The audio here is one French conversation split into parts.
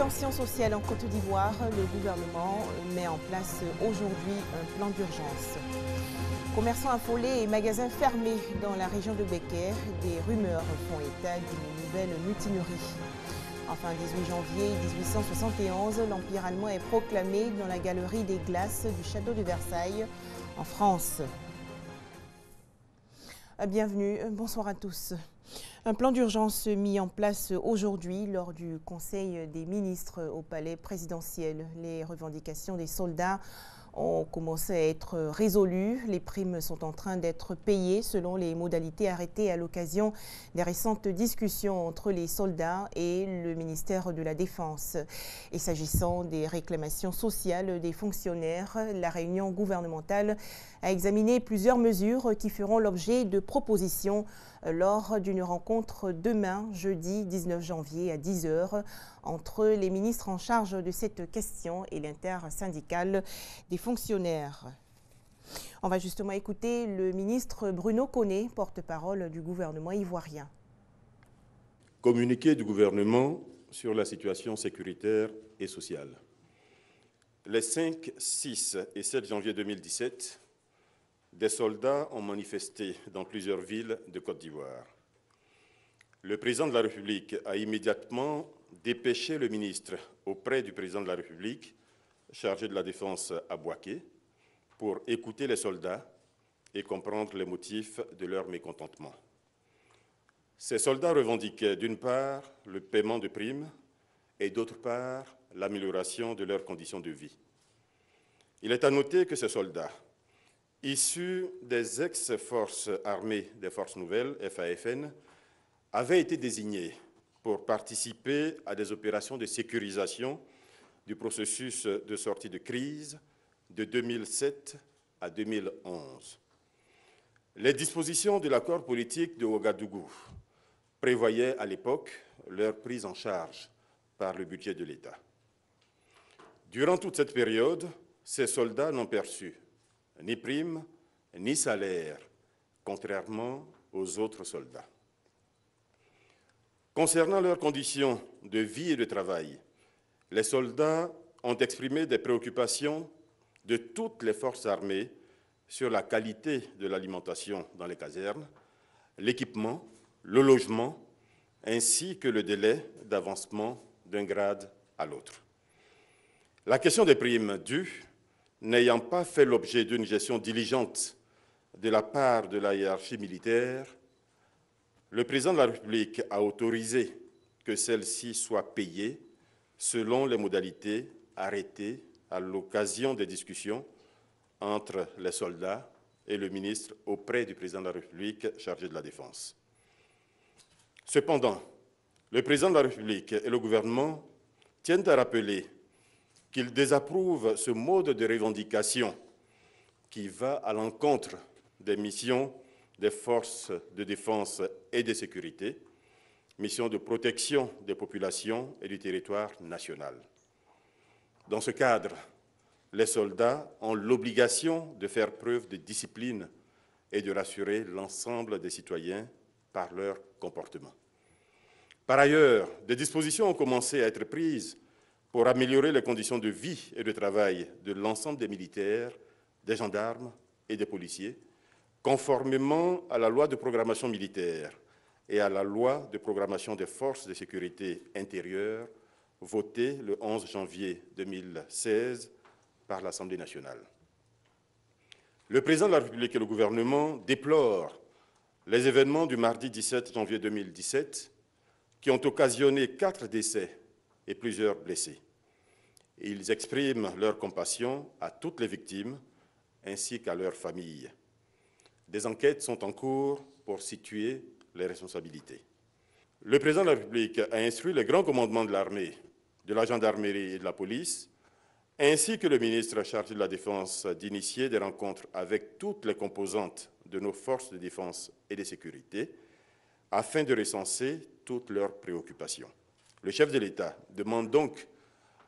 tensions sociales en Côte d'Ivoire, le gouvernement met en place aujourd'hui un plan d'urgence. Commerçants affolés et magasins fermés dans la région de Becker, des rumeurs font état d'une nouvelle mutinerie. Enfin, 18 janvier 1871, l'Empire allemand est proclamé dans la galerie des glaces du château de Versailles, en France. Bienvenue, bonsoir à tous. Un plan d'urgence mis en place aujourd'hui lors du Conseil des ministres au palais présidentiel. Les revendications des soldats ont commencé à être résolues. Les primes sont en train d'être payées selon les modalités arrêtées à l'occasion des récentes discussions entre les soldats et le ministère de la Défense. Et s'agissant des réclamations sociales des fonctionnaires, la réunion gouvernementale a examiné plusieurs mesures qui feront l'objet de propositions lors d'une rencontre demain, jeudi 19 janvier à 10 h, entre les ministres en charge de cette question et l'intersyndicale des fonctionnaires. On va justement écouter le ministre Bruno Koné, porte-parole du gouvernement ivoirien. Communiqué du gouvernement sur la situation sécuritaire et sociale. Les 5, 6 et 7 janvier 2017, des soldats ont manifesté dans plusieurs villes de Côte d'Ivoire. Le président de la République a immédiatement dépêché le ministre auprès du président de la République, chargé de la Défense à Bouaké, pour écouter les soldats et comprendre les motifs de leur mécontentement. Ces soldats revendiquaient d'une part le paiement de primes et d'autre part l'amélioration de leurs conditions de vie. Il est à noter que ces soldats, issus des ex-forces armées des Forces Nouvelles, FAFN, avaient été désignés pour participer à des opérations de sécurisation du processus de sortie de crise de 2007 à 2011. Les dispositions de l'accord politique de Ouagadougou prévoyaient à l'époque leur prise en charge par le budget de l'État. Durant toute cette période, ces soldats n'ont perçu ni prime, ni salaire, contrairement aux autres soldats. Concernant leurs conditions de vie et de travail, les soldats ont exprimé des préoccupations de toutes les forces armées sur la qualité de l'alimentation dans les casernes, l'équipement, le logement, ainsi que le délai d'avancement d'un grade à l'autre. La question des primes dues n'ayant pas fait l'objet d'une gestion diligente de la part de la hiérarchie militaire, le président de la République a autorisé que celles-ci soient payées selon les modalités arrêtées à l'occasion des discussions entre les soldats et le ministre auprès du président de la République chargé de la Défense. Cependant, le président de la République et le gouvernement tiennent à rappeler qu'il désapprouve ce mode de revendication qui va à l'encontre des missions des forces de défense et de sécurité, missions de protection des populations et du territoire national. Dans ce cadre, les soldats ont l'obligation de faire preuve de discipline et de rassurer l'ensemble des citoyens par leur comportement. Par ailleurs, des dispositions ont commencé à être prises pour améliorer les conditions de vie et de travail de l'ensemble des militaires, des gendarmes et des policiers, conformément à la loi de programmation militaire et à la loi de programmation des forces de sécurité intérieure, votée le 11 janvier 2016 par l'Assemblée nationale. Le président de la République et le gouvernement déplorent les événements du mardi 17 janvier 2017 qui ont occasionné 4 décès et plusieurs blessés. Ils expriment leur compassion à toutes les victimes ainsi qu'à leurs familles. Des enquêtes sont en cours pour situer les responsabilités. Le président de la République a instruit les grands commandements de l'armée, de la gendarmerie et de la police, ainsi que le ministre chargé de la Défense d'initier des rencontres avec toutes les composantes de nos forces de défense et de sécurité afin de recenser toutes leurs préoccupations. Le chef de l'État demande donc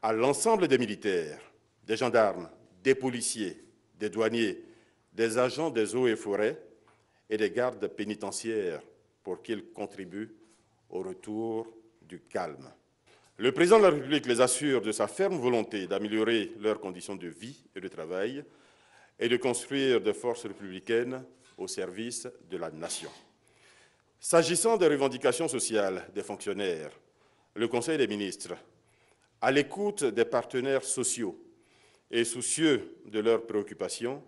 à l'ensemble des militaires, des gendarmes, des policiers, des douaniers, des agents des eaux et forêts et des gardes pénitentiaires pour qu'ils contribuent au retour du calme. Le président de la République les assure de sa ferme volonté d'améliorer leurs conditions de vie et de travail et de construire des forces républicaines au service de la nation. S'agissant des revendications sociales des fonctionnaires, le Conseil des ministres, à l'écoute des partenaires sociaux et soucieux de leurs préoccupations,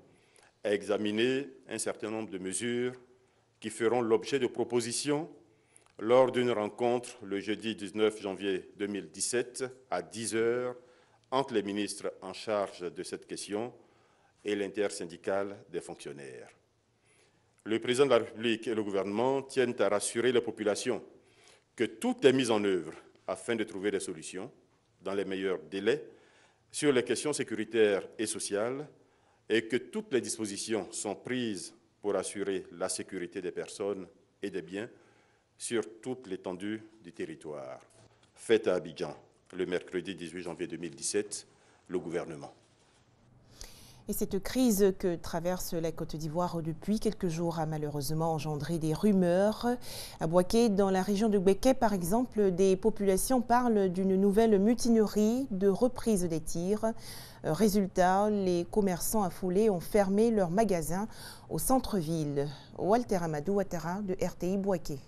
a examiné un certain nombre de mesures qui feront l'objet de propositions lors d'une rencontre le jeudi 19 janvier 2017 à 10 h entre les ministres en charge de cette question et l'intersyndicale des fonctionnaires. Le président de la République et le gouvernement tiennent à rassurer les populations que tout est mis en œuvre afin de trouver des solutions dans les meilleurs délais sur les questions sécuritaires et sociales et que toutes les dispositions sont prises pour assurer la sécurité des personnes et des biens sur toute l'étendue du territoire. Fait à Abidjan, le mercredi 18 janvier 2017, le gouvernement. Et cette crise que traverse la Côte d'Ivoire depuis quelques jours a malheureusement engendré des rumeurs. À Bouaké, dans la région de Béké, par exemple, des populations parlent d'une nouvelle mutinerie, de reprise des tirs. Résultat, les commerçants affolés ont fermé leurs magasins au centre-ville. Walter Amadou Ouattara de RTI Bouaké.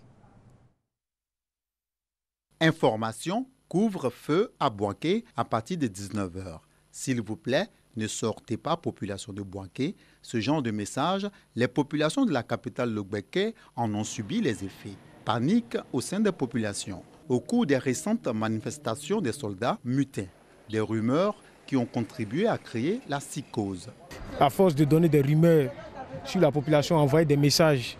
Information, couvre-feu à Bouaké à partir de 19 h. S'il vous plaît, ne sortez pas, population de Bouaké. Ce genre de message, les populations de la capitale Lobéké en ont subi les effets. Panique au sein des populations. Au cours des récentes manifestations des soldats mutins, des rumeurs qui ont contribué à créer la psychose. À force de donner des rumeurs sur la population, envoyer des messages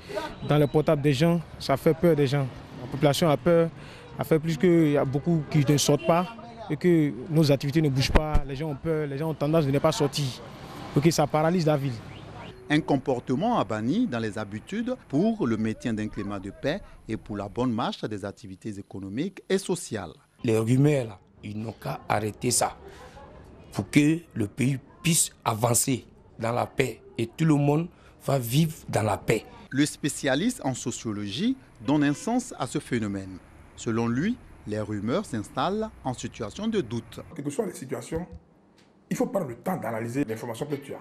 dans les portables des gens, ça fait peur des gens. La population a peur, a fait plus qu'il y a beaucoup qui ne sortent pas. Et que nos activités ne bougent pas, les gens ont peur, les gens ont tendance de ne pas sortir. Donc ça paralyse la ville. Un comportement à bannir dans les habitudes pour le maintien d'un climat de paix et pour la bonne marche des activités économiques et sociales. Les rumeurs, là, ils n'ont qu'à arrêter ça pour que le pays puisse avancer dans la paix et tout le monde va vivre dans la paix. Le spécialiste en sociologie donne un sens à ce phénomène. Selon lui, les rumeurs s'installent en situation de doute. Quelles que soient les situations, il faut prendre le temps d'analyser l'information que tu as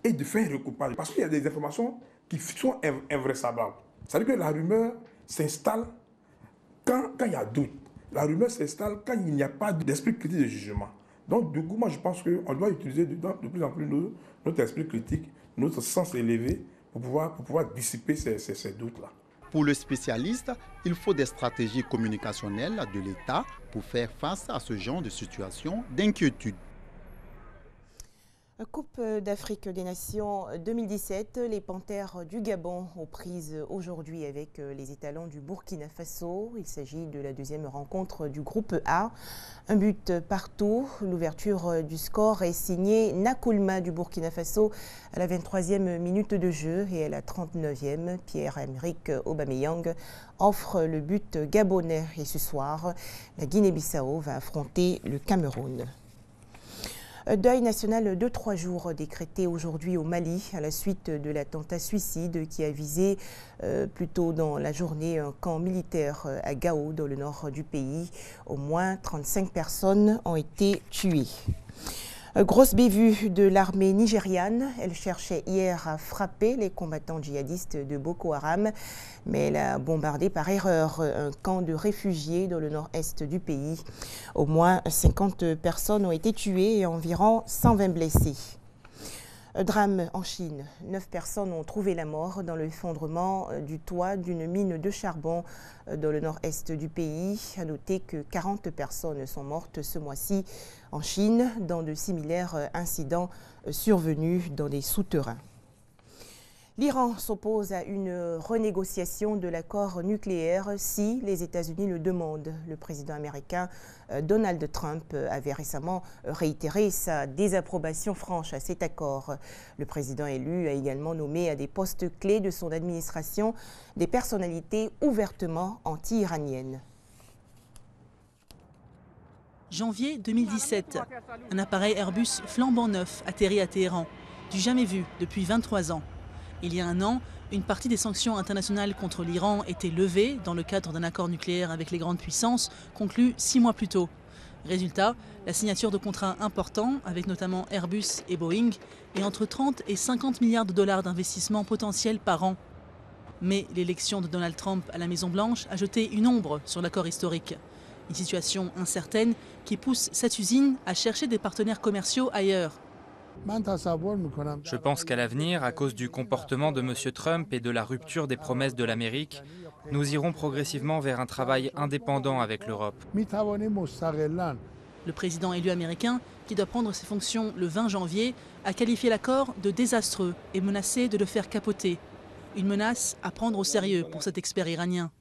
et de faire un recoupage. Parce qu'il y a des informations qui sont invraisemblables. C'est-à-dire que la rumeur s'installe quand il y a doute. La rumeur s'installe quand il n'y a pas d'esprit critique de jugement. Donc, du coup, moi, je pense qu'on doit utiliser de plus en plus notre esprit critique, notre sens élevé pour pouvoir dissiper ces doutes-là. Pour le spécialiste, il faut des stratégies communicationnelles de l'État pour faire face à ce genre de situation d'inquiétude. Coupe d'Afrique des Nations 2017, les Panthères du Gabon ont prise aujourd'hui avec les étalons du Burkina Faso. Il s'agit de la deuxième rencontre du groupe A. Un but partout. L'ouverture du score est signée Nakoulma du Burkina Faso à la 23e minute de jeu et à la 39e, Pierre-Emerick Aubameyang offre le but gabonais. Et ce soir, la Guinée-Bissau va affronter le Cameroun. Deuil national de 3 jours décrété aujourd'hui au Mali à la suite de l'attentat suicide qui a visé plus tôt dans la journée un camp militaire à Gao dans le nord du pays. Au moins 35 personnes ont été tuées. Grosse bévue de l'armée nigériane. Elle cherchait hier à frapper les combattants djihadistes de Boko Haram, mais elle a bombardé par erreur un camp de réfugiés dans le nord-est du pays. Au moins 50 personnes ont été tuées et environ 120 blessés. Drame en Chine. 9 personnes ont trouvé la mort dans l'effondrement du toit d'une mine de charbon dans le nord-est du pays. À noter que 40 personnes sont mortes ce mois-ci en Chine dans de similaires incidents survenus dans des souterrains. L'Iran s'oppose à une renégociation de l'accord nucléaire si les États-Unis le demandent. Le président américain Donald Trump avait récemment réitéré sa désapprobation franche à cet accord. Le président élu a également nommé à des postes clés de son administration des personnalités ouvertement anti-iraniennes. Janvier 2017, un appareil Airbus flambant neuf atterrit à Téhéran, du jamais vu depuis 23 ans. Il y a un an, une partie des sanctions internationales contre l'Iran était levée dans le cadre d'un accord nucléaire avec les grandes puissances conclu 6 mois plus tôt. Résultat, la signature de contrats importants avec notamment Airbus et Boeing et entre 30 et 50 milliards de dollars d'investissements potentiels par an. Mais l'élection de Donald Trump à la Maison-Blanche a jeté une ombre sur l'accord historique. Une situation incertaine qui pousse cette usine à chercher des partenaires commerciaux ailleurs. Je pense qu'à l'avenir, à cause du comportement de M. Trump et de la rupture des promesses de l'Amérique, nous irons progressivement vers un travail indépendant avec l'Europe. Le président élu américain, qui doit prendre ses fonctions le 20 janvier, a qualifié l'accord de désastreux et menacé de le faire capoter. Une menace à prendre au sérieux pour cet expert iranien.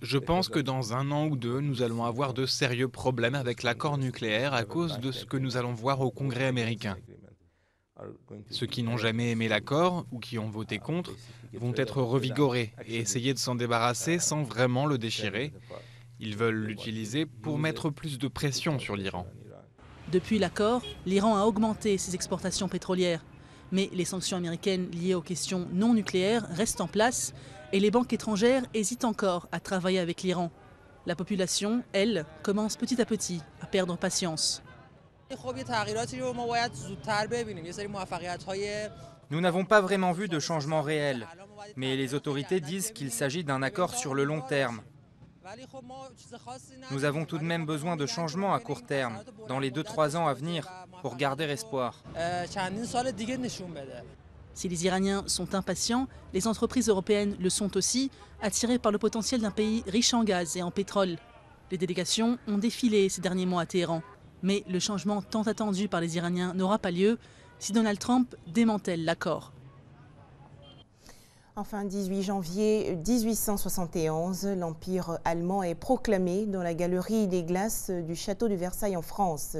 Je pense que dans 1 an ou 2, nous allons avoir de sérieux problèmes avec l'accord nucléaire à cause de ce que nous allons voir au Congrès américain. Ceux qui n'ont jamais aimé l'accord ou qui ont voté contre vont être revigorés et essayer de s'en débarrasser sans vraiment le déchirer. Ils veulent l'utiliser pour mettre plus de pression sur l'Iran. Depuis l'accord, l'Iran a augmenté ses exportations pétrolières. Mais les sanctions américaines liées aux questions non nucléaires restent en place et les banques étrangères hésitent encore à travailler avec l'Iran. La population, elle, commence petit à petit à perdre patience. Nous n'avons pas vraiment vu de changement réel, mais les autorités disent qu'il s'agit d'un accord sur le long terme. Nous avons tout de même besoin de changements à court terme, dans les 2-3 ans à venir, pour garder espoir. Si les Iraniens sont impatients, les entreprises européennes le sont aussi, attirées par le potentiel d'un pays riche en gaz et en pétrole. Les délégations ont défilé ces derniers mois à Téhéran. Mais le changement tant attendu par les Iraniens n'aura pas lieu si Donald Trump démantèle l'accord. Enfin, 18 janvier 1871, l'Empire allemand est proclamé dans la galerie des glaces du château de Versailles en France.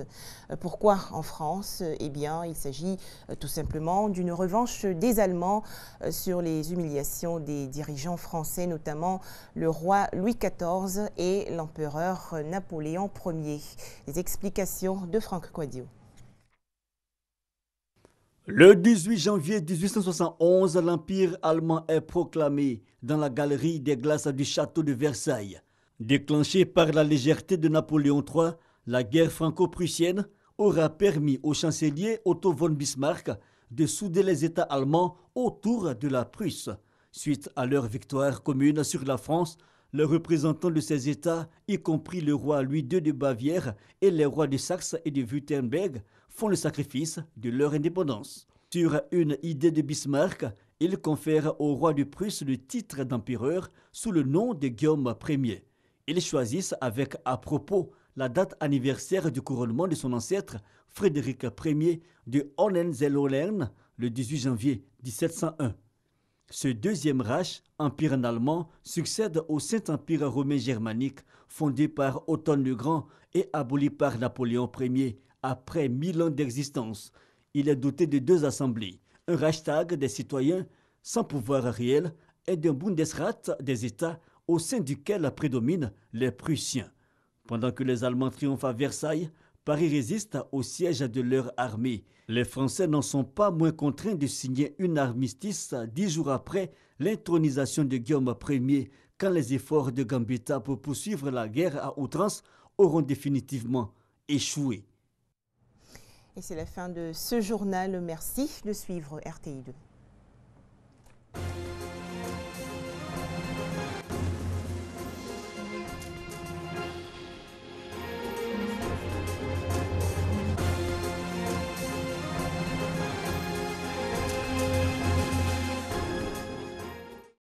Pourquoi en France? Eh bien, il s'agit tout simplement d'une revanche des Allemands sur les humiliations des dirigeants français, notamment le roi Louis XIV et l'empereur Napoléon Ier. Les explications de Franck Quadio. Le 18 janvier 1871, l'Empire allemand est proclamé dans la galerie des glaces du château de Versailles. Déclenchée par la légèreté de Napoléon III, la guerre franco-prussienne aura permis au chancelier Otto von Bismarck de souder les États allemands autour de la Prusse. Suite à leur victoire commune sur la France, les représentants de ces États, y compris le roi Louis II de Bavière et les rois de Saxe et de Wurtemberg, font le sacrifice de leur indépendance. Sur une idée de Bismarck, il confère au roi de Prusse le titre d'empereur sous le nom de Guillaume Ier. Ils choisissent avec à propos la date anniversaire du couronnement de son ancêtre Frédéric Ier de Hohenzollern, le 18 janvier 1701. Ce deuxième Reich, empire allemand, succède au Saint-Empire romain germanique, fondé par Otton le Grand et aboli par Napoléon Ier après 1000 ans d'existence. Il est doté de 2 assemblées, un Reichstag des citoyens sans pouvoir réel et d'un Bundesrat des États au sein duquel prédominent les Prussiens. Pendant que les Allemands triomphent à Versailles, Paris résiste au siège de leur armée. Les Français n'en sont pas moins contraints de signer un armistice 10 jours après l'intronisation de Guillaume Ier, quand les efforts de Gambetta pour poursuivre la guerre à outrance auront définitivement échoué. Et c'est la fin de ce journal. Merci de suivre RTI2.